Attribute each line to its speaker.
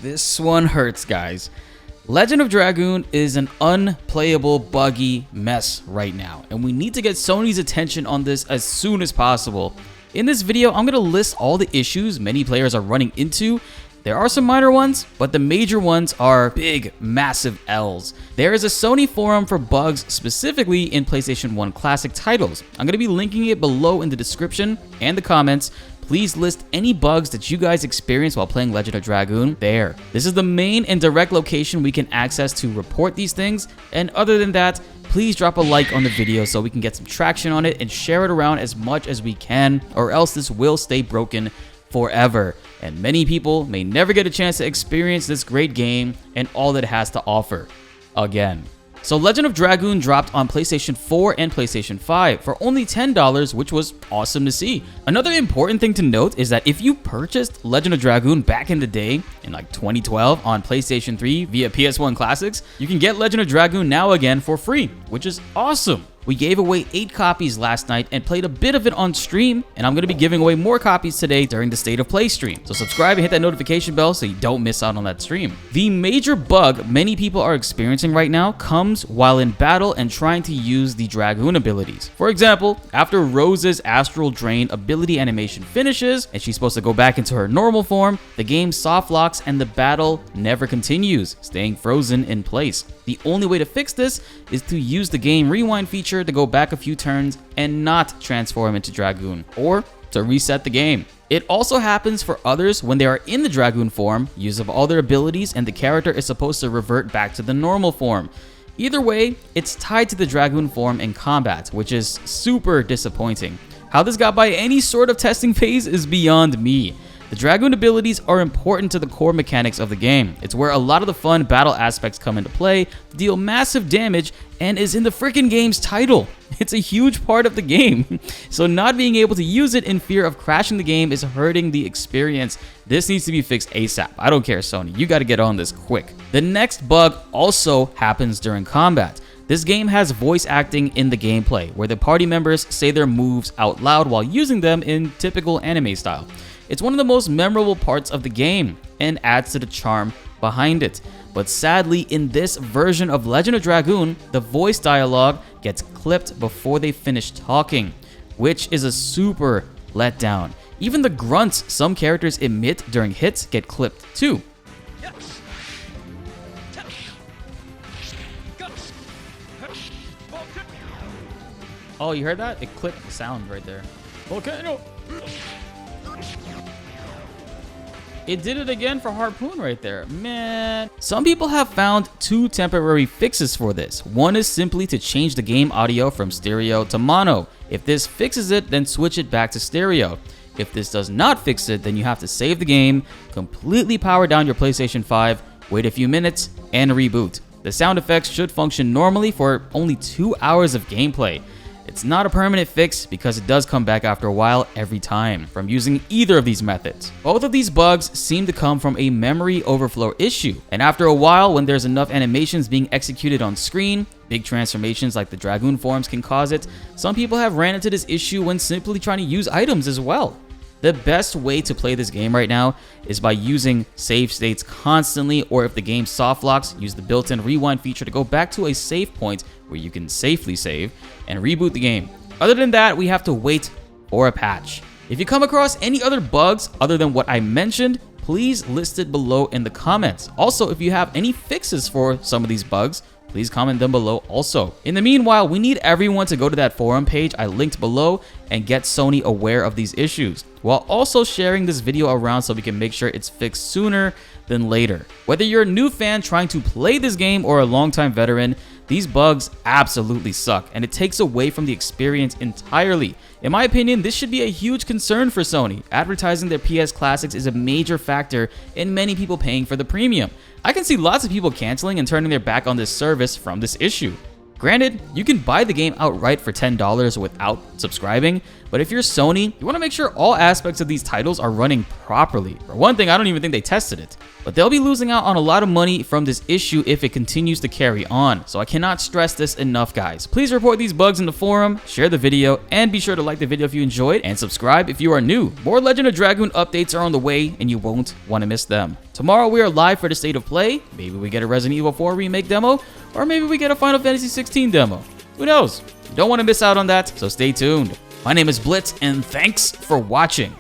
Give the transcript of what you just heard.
Speaker 1: This one hurts, guys. Legend of Dragoon is an unplayable, buggy mess right now, and we need to get Sony's attention on this as soon as possible. In this video, I'm going to list all the issues many players are running into. There are some minor ones, but the major ones are big, massive L's. There is a Sony forum for bugs specifically in PlayStation 1 classic titles. I'm going to be linking it below in the description and the comments. Please list any bugs that you guys experience while playing Legend of Dragoon there. This is the main and direct location we can access to report these things, and other than that, please drop a like on the video so we can get some traction on it and share it around as much as we can, or else this will stay broken forever, and many people may never get a chance to experience this great game and all that it has to offer again. So Legend of Dragoon dropped on PlayStation 4 and PlayStation 5 for only $10, which was awesome to see. Another important thing to note is that if you purchased Legend of Dragoon back in the day, in like 2012 on PlayStation 3 via PS1 Classics, you can get Legend of Dragoon now again for free, which is awesome. We gave away 8 copies last night and played a bit of it on stream, and I'm going to be giving away more copies today during the State of Play stream. So subscribe and hit that notification bell so you don't miss out on that stream. The major bug many people are experiencing right now comes while in battle and trying to use the Dragoon abilities. For example, after Rose's Astral Drain ability animation finishes and she's supposed to go back into her normal form, the game soft locks and the battle never continues, staying frozen in place. The only way to fix this is to use the game rewind feature to go back a few turns and not transform into Dragoon, or to reset the game. It also happens for others when they are in the Dragoon form, use of all their abilities, and the character is supposed to revert back to the normal form. Either way, it's tied to the Dragoon form in combat, which is super disappointing. How this got by any sort of testing phase is beyond me. The Dragoon abilities are important to the core mechanics of the game. It's where a lot of the fun battle aspects come into play, deal massive damage, and is in the freaking game's title. It's a huge part of the game. So not being able to use it in fear of crashing the game is hurting the experience. This needs to be fixed ASAP. I don't care, Sony. You got to get on this quick. The next bug also happens during combat. This game has voice acting in the gameplay, where the party members say their moves out loud while using them in typical anime style. It's one of the most memorable parts of the game and adds to the charm behind it. But sadly, in this version of Legend of Dragoon, the voice dialogue gets clipped before they finish talking, which is a super letdown. Even the grunts some characters emit during hits get clipped too. Oh, you heard that? It clipped the sound right there. Volcano! It did it again for Harpoon right there. Man. Some people have found 2 temporary fixes for this. One is simply to change the game audio from stereo to mono. If this fixes it, then switch it back to stereo. If this does not fix it, then you have to save the game, completely power down your PlayStation 5, wait a few minutes, and reboot. The sound effects should function normally for only 2 hours of gameplay. It's not a permanent fix because it does come back after a while every time from using either of these methods. Both of these bugs seem to come from a memory overflow issue, and after a while, when there's enough animations being executed on screen, big transformations like the Dragoon forms can cause it. Some people have ran into this issue when simply trying to use items as well. The best way to play this game right now is by using save states constantly, or if the game soft locks, use the built-in rewind feature to go back to a save point where you can safely save and reboot the game. Other than that, we have to wait for a patch. If you come across any other bugs other than what I mentioned, please list it below in the comments. Also, if you have any fixes for some of these bugs, please comment them below also. In the meanwhile, we need everyone to go to that forum page I linked below and get Sony aware of these issues, while also sharing this video around so we can make sure it's fixed sooner than later. Whether you're a new fan trying to play this game or a longtime veteran, these bugs absolutely suck, and it takes away from the experience entirely. In my opinion, this should be a huge concern for Sony. Advertising their PS Classics is a major factor in many people paying for the premium. I can see lots of people canceling and turning their back on this service from this issue. Granted, you can buy the game outright for $10 without subscribing, But if you're Sony, you want to make sure all aspects of these titles are running properly. For one thing, I don't even think they tested it. But they'll be losing out on a lot of money from this issue if it continues to carry on. So I cannot stress this enough, guys. Please report these bugs in the forum, share the video, and be sure to like the video if you enjoyed, and subscribe if you are new. More Legend of Dragoon updates are on the way, and you won't want to miss them. Tomorrow we are live for the State of Play. Maybe we get a Resident Evil 4 remake demo, or maybe we get a Final Fantasy 16 demo. Who knows? You don't want to miss out on that, so stay tuned. My name is BltzZ, and thanks for watching.